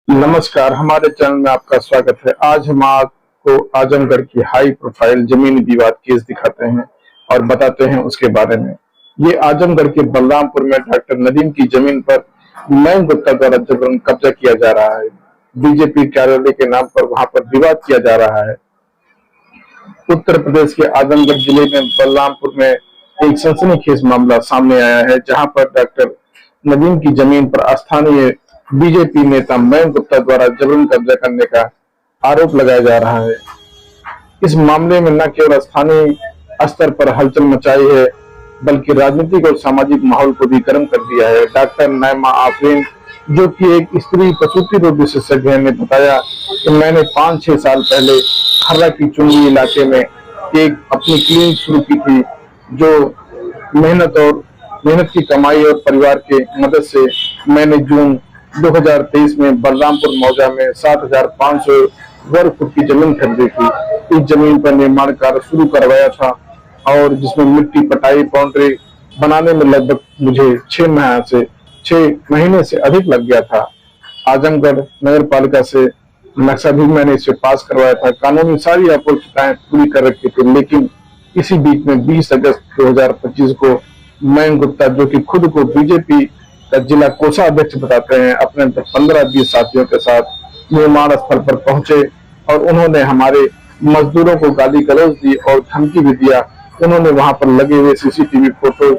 नमस्कार, हमारे चैनल में आपका स्वागत है। आज हम आपको आजमगढ़ की हाई प्रोफाइल जमीनी विवाद केस दिखाते हैं और बताते हैं उसके बारे में। ये आजमगढ़ के बलरामपुर में डॉक्टर नदीम की जमीन पर मयंक गुप्ता द्वारा जबरन कब्जा किया जा रहा है। बीजेपी कार्यालय के नाम पर वहां पर विवाद किया जा रहा है। उत्तर प्रदेश के आजमगढ़ जिले में बलरामपुर में एक सनसनीखेज मामला सामने आया है, जहां पर डॉक्टर नदीम की जमीन पर स्थानीय बीजेपी नेता मयंक गुप्ता द्वारा जबरन कब्जा करने का आरोप लगाया जा रहा है। इस मामले में न केवल स्थानीय स्तर पर हलचल मचाई है, बल्कि राजनीतिक और सामाजिक माहौल को भी गर्म कर दिया है। डॉक्टर नाइमा आफरीन, जो कि एक स्त्री प्रसूति रोग विशेषज्ञ है, ने बताया कि मैंने 5-6 साल पहले खर्रा की चुंगी इलाके में एक अपनी क्लिनिक शुरू की थी, जो मेहनत की कमाई और परिवार के मदद से मैंने जून 2023 में बलरामपुर मौजा में 7,500 वर्ग फुट की जमीन खरीदी थी। इस जमीन पर निर्माण कार्य शुरू करवाया था और जिसमें मिट्टी पटाई बाउंड्री बनाने में लगभग मुझे 6 महीने से अधिक लग गया था। आजमगढ़ नगर पालिका से नक्शा भी मैंने इसे पास करवाया था। कानूनी सारी औपचारिकताएं पूरी कर रखी थी, लेकिन इसी बीच में 20 अगस्त 2025 को मयंक गुप्ता, जो कि खुद को बीजेपी का जिला कोषाध्यक्ष बताते हैं, अपने 15-20 साथियों के साथ निर्माण स्थल पर पहुंचे और उन्होंने हमारे मजदूरों को गाली गलौज दी और धमकी भी दिया। उन्होंने वहां पर लगे हुए सीसीटीवी फोटो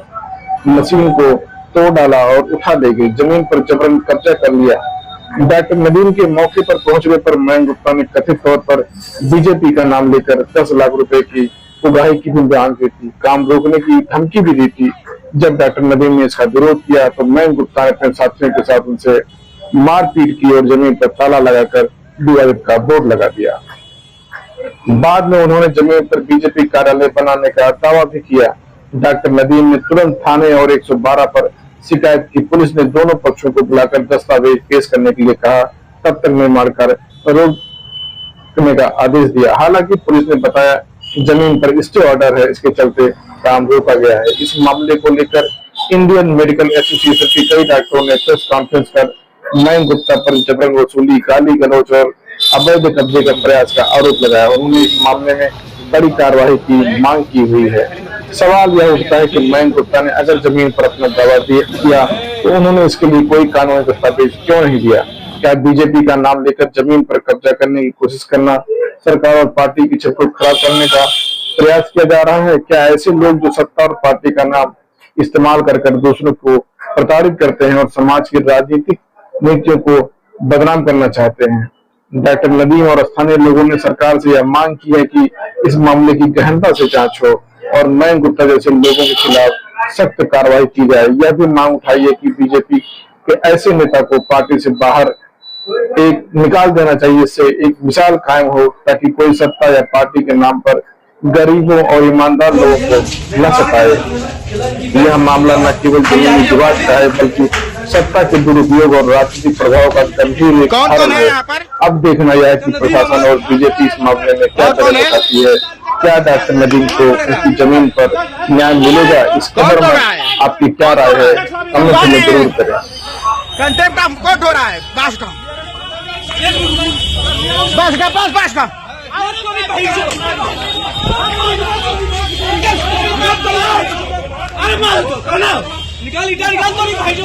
मशीन को तोड़ डाला और उठा ले गए, जमीन पर जबरन कब्जा कर लिया। डॉक्टर नदीम के मौके पर पहुंचने पर मयंक गुप्ता ने कथित तौर पर बीजेपी का नाम लेकर 10 लाख रुपए की उगाही की भी बयान दी थी, काम रोकने की धमकी भी दी थी। जब डॉक्टर नदीम ने इसका विरोध किया तो मयंक गुप्ता ने अपने साथियों के साथ उनसे मारपीट की और जमीन पर ताला लगाकर विवादित का बोर्ड लगा दिया। बाद में उन्होंने जमीन पर बीजेपी कार्यालय बनाने का दावा भी किया। डॉक्टर नदीम ने तुरंत थाने और 112 पर शिकायत की। पुलिस ने दोनों पक्षों को बुलाकर दस्तावेज पेश करने के लिए कहा, तब तक निर्माण कार्य रोकने का आदेश दिया। हालांकि पुलिस ने बताया जमीन पर स्टे ऑर्डर है, इसके चलते काम रोका गया है। इस मामले को लेकर इंडियन मेडिकल एसोसिएशन के कई डॉक्टरों ने प्रेस कॉन्फ्रेंस कर मयंक गुप्ता पर जबरन वसूली, गाली गलौज और अवैध कब्जे का प्रयास का आरोप लगाया। उन्होंने इस मामले में बड़ी कार्रवाई की मांग की हुई है। सवाल यह उठता है कि मयंक गुप्ता ने अगर जमीन पर अपना दावा किया तो उन्होंने इसके लिए कोई कानूनी दस्तावेज क्यों नहीं दिया? क्या बीजेपी का नाम लेकर जमीन पर कब्जा करने की कोशिश करना, सरकार और पार्टी की छत को खराब करने का प्रयास किया जा रहा है? क्या ऐसे लोग जो सत्ता और पार्टी का नाम इस्तेमाल कर दूसरों को प्रताड़ित करते हैं और समाज की राजनीतिक नीतियों को बदनाम करना चाहते हैं? डॉक्टर नदीम और स्थानीय लोगों ने सरकार से यह मांग की है कि इस मामले की गहनता से जांच हो और मयंक गुप्ता जैसे लोगों के खिलाफ सख्त कार्रवाई की जाए। यह भी मांग उठाई है कि बीजेपी के ऐसे नेता को पार्टी से बाहर एक निकाल देना चाहिए, इससे एक मिसाल कायम हो, ताकि कोई सत्ता या पार्टी के नाम पर गरीबों और ईमानदार लोगों को न सताए। यह मामला न केवल जमीनी विवाद का है, बल्कि सत्ता के दुरुपयोग और राजनीतिक प्रभाव का गंभीर एक कारण है। अब देखना यह है कि प्रशासन और बीजेपी इस मामले में क्या कदम उठाती है। क्या डॉक्टर नदीम को उसकी जमीन पर न्याय मिलेगा? इस खबर में आपकी क्या राय है? कमेंट में जरूर करें। कंटेम्प्ट ऑफ कोर्ट हो रहा है बास का निकाल तो नहीं भाई जो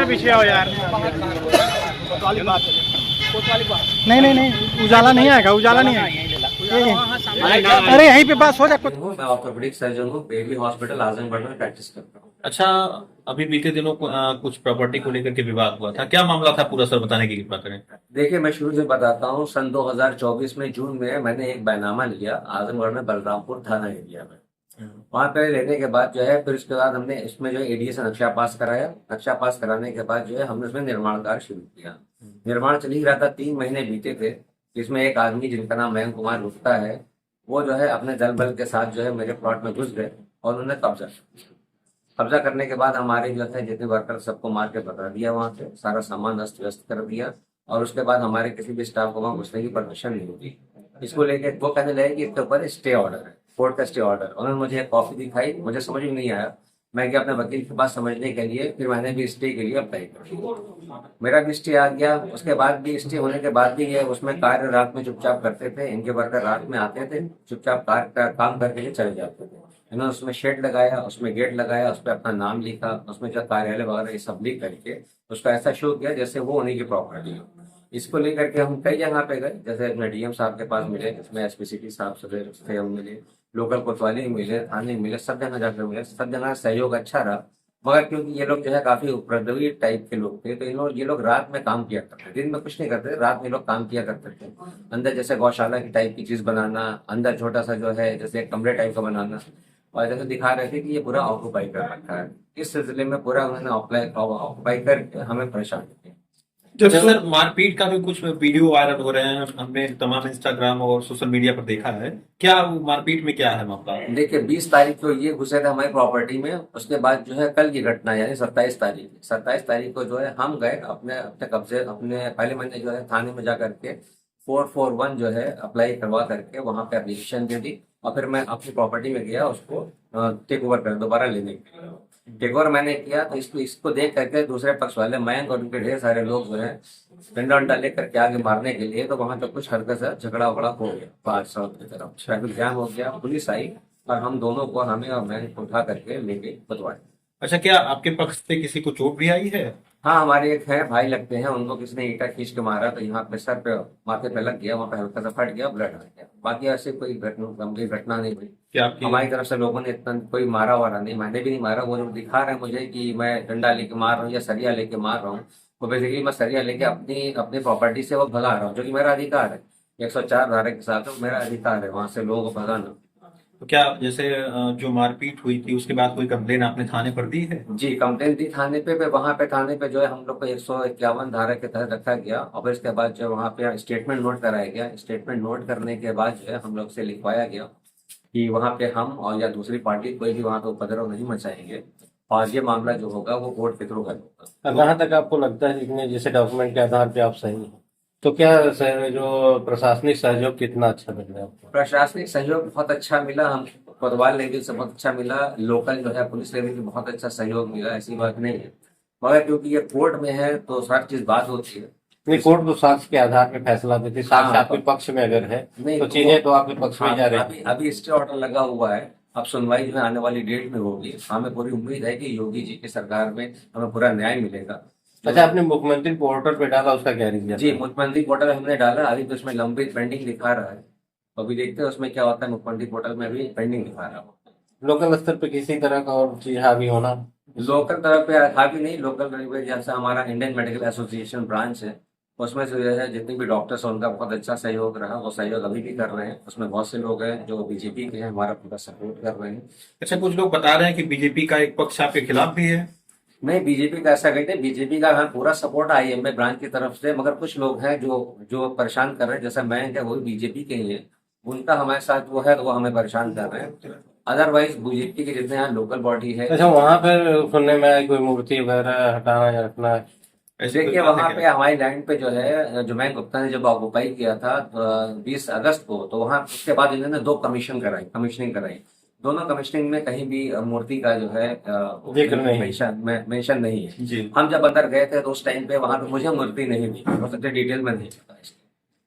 पीछे आओ यार। नहीं उजाला नहीं आएगा, उजाला नहीं आएगा। अरे यहीं पे बात हो जाए। मैं ऑर्थोपेडिक सर्जन हूँ, बेबी हॉस्पिटल आजमगढ़ में प्रैक्टिस करता हूँ। अच्छा, अभी बीते दिनों कुछ प्रॉपर्टी को लेकर के विवाद हुआ था, क्या मामला था पूरा सर बताने की कृपा करें। देखिए, मैं शुरू से बताता हूँ। सन 2024 में जून में मैंने एक बैनामा लिया आजमगढ़ में बलरामपुर थाना एरिया में। वहां पे लेने के बाद जो है, फिर उसके बाद हमने इसमें जो एडीए से नक्शा पास कराया। नक्शा पास कराने के बाद जो है, हमने उसमें निर्माण कार्य शुरू किया। निर्माण चल ही रहा था, 3 महीने बीते थे। इसमें एक आदमी जिनका नाम मयंक कुमार गुप्ता है, वो जो है अपने दल बल के साथ जो है मेरे प्लॉट में घुस गए और उन्होंने कब्जा। कब्जा करने के बाद हमारे जो है जितने वर्कर सबको मार के भगा दिया, वहां से सारा सामान अस्त व्यस्त कर दिया। और उसके बाद हमारे किसी भी स्टाफ को वहां घुसने की परमिशन नहीं होती। इसको लेके वो कहने लगे कि इसके ऊपर स्टे ऑर्डर है, कोर्ट का स्टे ऑर्डर। उन्होंने मुझे एक कॉपी दिखाई, मुझे समझ में नहीं आया। मैं गया अपने वकील के पास समझने के लिए, फिर मैंने भी स्टे के लिए अप्लाई कर दिया। मेरा भी स्टे आ गया। उसके बाद भी स्टे होने के बाद भी ये उसमें कार्य रात में चुपचाप करते थे। इनके वर्कर रात में आते थे, चुपचाप काम करके चले जाते थे। इन्होंने उसमें शेड लगाया, उसमें गेट लगाया, उस पर अपना नाम लिखा, उसमें जो कार्यालय वगैरह ये सब लिख करके उसका ऐसा शो किया जैसे वो उन्हीं की प्रॉपर्टी हो। इसको लेकर के हम कई जगह पे गए, जैसे अपने डीएम साहब के पास मिले, जिसमें एसपीसीटी साहब से हम मिले, लोकल कोतवाली मिले, थाने मिले, सब जगह जाकर मिले। सब जगह सहयोग अच्छा रहा। मगर क्योंकि ये लोग जो है काफी उपद्रवी टाइप के लोग थे, तो ये लोग रात में काम किया करते, दिन में कुछ नहीं करते, रात में लोग काम किया करते थे। अंदर जैसे गौशाला की टाइप की चीज बनाना, अंदर छोटा सा जो है जैसे एक कमरे टाइप का बनाना, और जैसे दिखा रहे थे कि ये पूरा ऑक्यूपाई कर रखा है। इस सिलसिले में पूरा उन्होंने ऑक्यूपाई करके हमें परेशान किया। अच्छा सर, मारपीट का भी कुछ वीडियो वायरल हो रहे हैं, हमने तमाम इंस्टाग्राम और सोशल मीडिया पर देखा है। क्या मारपीट में क्या है मामला? देखिए 20 तारीख को ये घुसे थे हमारी प्रॉपर्टी में। उसके बाद जो है कल की घटना यानी 27 तारीख को जो है हम गए अपने अपने कब्जे, अपने पहले मैंने जो है थाने में जा करके 441 जो है अप्लाई करवा करके वहां पे एप्लीकेशन दे दी। और फिर मैं अपनी प्रॉपर्टी में गया उसको टेक ओवर कर दोबारा लेने के लिए। टेक ओवर मैंने किया तो इसको देख करके दूसरे पक्ष वाले मयंक और उनके ढेर सारे लोग जो है डंडा वंडा लेकर के आगे मारने के लिए, तो वहां तक कुछ हल्का सा झगड़ा वगड़ा हो गया। पार्क सड़क की तरफ ट्रैफिक जाम हो गया, पुलिस आई और हम दोनों को, हमें और मयंक को उठा करके लेके बतवाया। अच्छा, क्या आपके पक्ष से किसी को चोट भी आई है? हाँ, हमारे एक है भाई लगते हैं, उनको किसी ने ईटा खींच के मारा, तो यहाँ पे सर पे माथे पे लग गया, वहाँ पे हल्का सा फट गया, ब्लड आ गया। बाकी ऐसे कोई गंभीर घटना नहीं हुई। क्या आपकी हमारी तरफ से लोगों ने इतना कोई मारा वारा नहीं, मैंने भी नहीं मारा। वो जो दिखा रहे हैं मुझे कि मैं डंडा लेके मार रहा हूँ या सरिया लेके मार रहा हूँ, तो बेसिकली मैं सरिया लेके अपनी अपनी प्रॉपर्टी से वो भगा रहा हूँ, जो कि मेरा अधिकार है। 104 धारा के साथ मेरा अधिकार है वहां से लोगों को भगाना। तो क्या जैसे जो मारपीट हुई थी उसके बाद कोई कंप्लेन आपने थाने पर दी है? जी, कंप्लेन दी थाने पे। वहां पे थाने पे जो है हम लोग को 151 धारा के तहत रखा गया। और फिर इसके बाद जो वहां पे स्टेटमेंट नोट कराया गया। स्टेटमेंट नोट करने के बाद जो है हम लोग से लिखवाया गया कि वहां पे हम और या दूसरी पार्टी कोई भी वहां पे उपद्रव नहीं मचाएंगे, और ये मामला जो होगा वो कोर्ट के थ्रू हल होगा। जहाँ तक आपको लगता है जितने जैसे डॉक्यूमेंट के आधार पे आप सही हैं, तो क्या जो प्रशासनिक सहयोग कितना अच्छा मिल रहा है आपको? प्रशासनिक सहयोग बहुत अच्छा मिला, हम कोतवाल लेवल से बहुत अच्छा मिला, लोकल जो है पुलिस लेवल से बहुत अच्छा सहयोग मिला, ऐसी बात नहीं है। मगर क्योंकि ये कोर्ट में है तो हर चीज बात होती है। नहीं, कोर्ट तो साक्ष्य के आधार पे फैसला देती है, साक्ष्य आपके पक्ष में अगर है नहीं तो चीजें तो आपके पक्ष में जा रही अभी अभी स्टे ऑर्डर लगा हुआ है। अब सुनवाई जो है आने वाली डेट में होगी। हमें पूरी उम्मीद है कि योगी जी की सरकार में हमें पूरा न्याय मिलेगा। अच्छा, आपने मुख्यमंत्री पोर्टल पे डाला, उसका क्या रिजल्ट? जी, मुख्यमंत्री पोर्टल हमने डाला, अभी तो उसमें लंबित पेंडिंग दिखा रहा है। अभी देखते हैं उसमें क्या होता है। मुख्यमंत्री पोर्टल में भी पेंडिंग दिखा रहा है। लोकल स्तर पे किसी तरह का और चीज हावी होना? लोकल तरफ पे हावी नहीं, लोकल तरफ पे जैसे हमारा इंडियन मेडिकल एसोसिएशन ब्रांच है, उसमें से जो है जितने भी डॉक्टर्स हैं उनका बहुत अच्छा सहयोग रहा। वो सहयोग अभी भी कर रहे हैं। उसमें बहुत से लोग हैं जो बीजेपी के हैं, हमारा पूरा सपोर्ट कर रहे हैं। अच्छा, कुछ लोग बता रहे हैं कि बीजेपी का एक पक्ष आपके खिलाफ भी है। नहीं, बीजेपी का ऐसा कहते हैं, बीजेपी का हमें पूरा सपोर्ट आईएमए ब्रांच की तरफ से। मगर कुछ लोग हैं जो परेशान कर रहे हैं, जैसे मैं क्या, वो बीजेपी के ही है, उनका हमारे साथ वो है तो वो हमें परेशान कर रहे हैं। अदरवाइज बीजेपी के जितने यहाँ लोकल बॉडी है। अच्छा, वहाँ पर सुनने में आया कोई मूर्ति वगैरह हटाना या रखना? देखिए वहाँ पे हमारी लैंड पे जो है जो मयंक गुप्ता ने जब ऑक्यूपाई किया था 20 अगस्त को, तो वहाँ उसके बाद इन्होंने 2 कमीशनिंग कराई। दोनों कमीशनिंग में कहीं भी मूर्ति का जो है जिक्र नहीं, मेंशन नहीं है जी। हम जब अंदर गए थे तो उस टाइम पे वहाँ पे मुझे मूर्ति नहीं मिली, हो सकता है डिटेल में नहीं पता।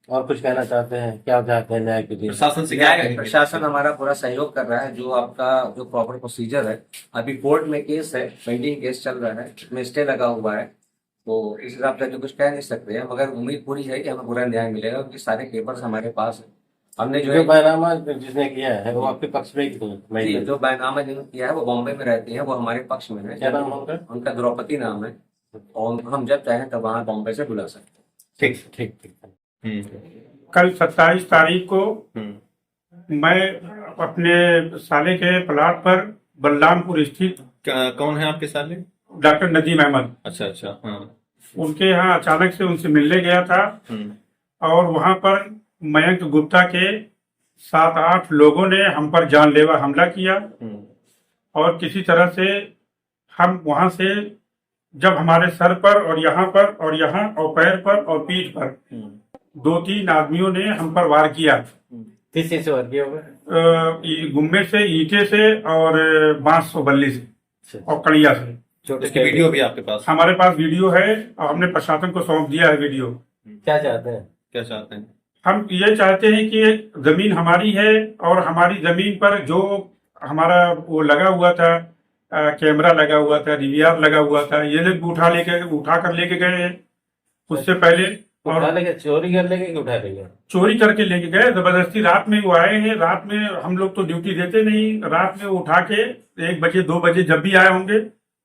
और कुछ कहना चाहते हैं? क्या चाहते हैं न्याय के लिए? प्रशासन से क्या कहेंगे? प्रशासन हमारा पूरा सहयोग कर रहा है। जो आपका जो प्रॉपर प्रोसीजर है, अभी कोर्ट में केस है, पेंडिंग केस चल रहा है, उसमें स्टे लगा हुआ है, तो इस हिसाब से तो कुछ कह नहीं सकते हैं। मगर उम्मीद पूरी है कि हमें पूरा न्याय मिलेगा, क्योंकि सारे पेपर्स हमारे पास है। हमने जो बैनामा जिसने किया है वो आपके पक्ष में ही? जो बैनामा जिन्होंने किया है वो बॉम्बे में रहती है, वो हमारे पक्ष में है। क्या नाम है उनका? द्रौपदी नाम है। और हम जब चाहें तब वहाँ बॉम्बे से बुला सकते हैं। ठीक ठीक ठीक। कल 27 तारीख को मैं अपने साले के प्लाट पर बलरामपुर स्थित कौन है आपके साले? डॉक्टर नदीम अहमद, अच्छा। हाँ। उनके यहाँ अचानक से उनसे मिलने गया था। और वहां पर मयंक गुप्ता के 7-8 लोगों ने हम पर जानलेवा हमला किया और किसी तरह से हम वहां से जब हमारे सर पर और यहाँ और पैर पर और पीठ पर 2-3 आदमियों ने हम पर वार किया। किस चीज से वार किया होगा? गुम्मे से, ईंटे से और बांस और बल्ली से और कड़िया से। इसकी वीडियो भी आपके पास? हमारे पास वीडियो है और हमने प्रशासन को सौंप दिया है वीडियो। क्या चाहते हैं? क्या चाहते हैं? हम ये चाहते हैं कि जमीन हमारी है और हमारी जमीन पर जो हमारा वो लगा हुआ था, कैमरा लगा हुआ था, डीवीआर लगा हुआ था, ये लोग उठा कर लेके गए हैं। उससे पहले और चोरी कर लेके उठा ले गए? चोरी करके लेके गए जबरदस्ती। रात में वो आए हैं, रात में हम लोग तो ड्यूटी देते नहीं, रात में वो उठा के 1 बजे 2 बजे जब भी आए होंगे,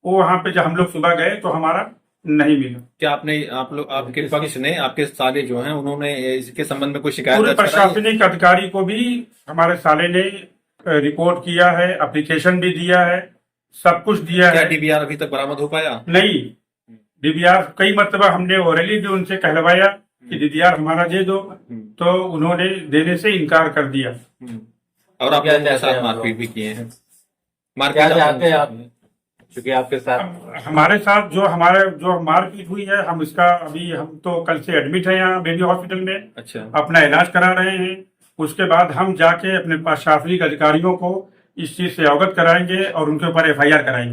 वो वहां पे जब हम लोग सुबह गए तो हमारा नहीं मिला। क्या आपके पक्ष ने, आपके साले जो हैं, उन्होंने इसके संबंध में कोई शिकायत पूरे दर्ज कराई? प्रशासनिक अधिकारी को भी हमारे साले ने रिपोर्ट किया है, एप्लीकेशन भी दिया है, सब कुछ दिया क्या है। डीवीआर अभी तक बरामद हो पाया? नहीं, डीवीआर कई मरतबा हमने ओरली भी उनसे कहलवाया कि डीवीआर हमारा दे दो, तो उन्होंने देने से इनकार कर दिया। और आप क्या लोगों के चाहते हैं साथ आप मारपीट लोग? भी किए हैं? क्या मारपीट चाहते हैं आप? क्योंकि आपके साथ हमारे साथ जो मारपीट हुई है, हम इसका अभी हम तो कल से एडमिट है यहाँ बेबी हॉस्पिटल में, अच्छा, अपना इलाज करा रहे हैं। उसके बाद हम जाके अपने प्रशासनिक अधिकारियों को इस चीज से अवगत कराएंगे और उनके ऊपर FIR कराएंगे।